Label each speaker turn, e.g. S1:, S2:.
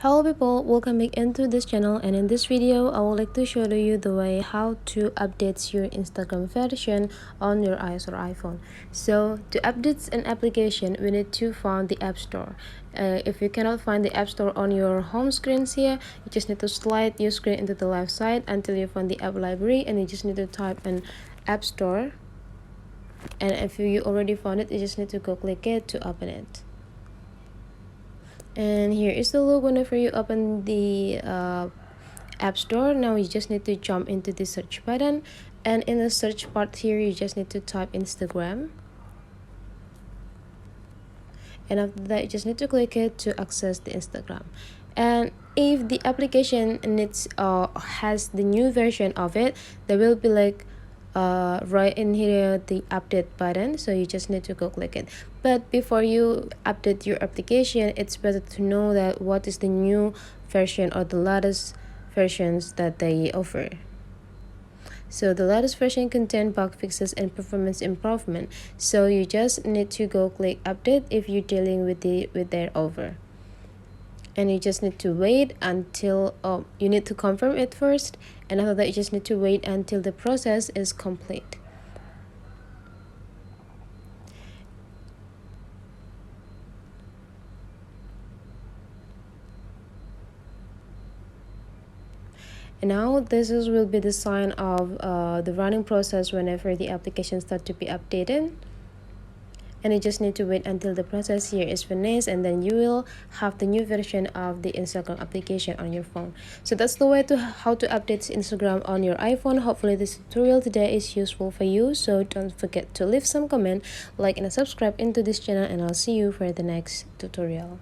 S1: Hello people, welcome back into this channel, and in this video I would like to show you the way how to update your Instagram version on your iOS or iPhone. So to update an application, we need to find the App Store. If you cannot find the App Store on your home screens here, you just need to slide your screen into the left side until you find the app library, and you just need to type in App Store. And if you already found it, you just need to go click it to open it. And here is the logo whenever you open the App Store. Now you just need to jump into the search button, and in the search part here you just need to type Instagram, and after that you just need to click it to access the Instagram. And if the application has the new version of it, there will be like right in here the update button, so you just need to go click it. But before you update your application, it's better to know that what is the new version or the latest versions that they offer. So the latest version contain bug fixes and performance improvement, so you just need to go click update if you're dealing with their offer. And you just need to wait until you need to confirm it first, and after that you just need to wait until the process is complete. And now will be the sign of the running process whenever the application starts to be updated. And you just need to wait until the process here is finished, and then you will have the new version of the Instagram application on your phone. So that's the way to how to update Instagram on your iPhone. Hopefully this tutorial today is useful for you, so don't forget to leave some comment, like and subscribe into this channel, and I'll see you for the next tutorial.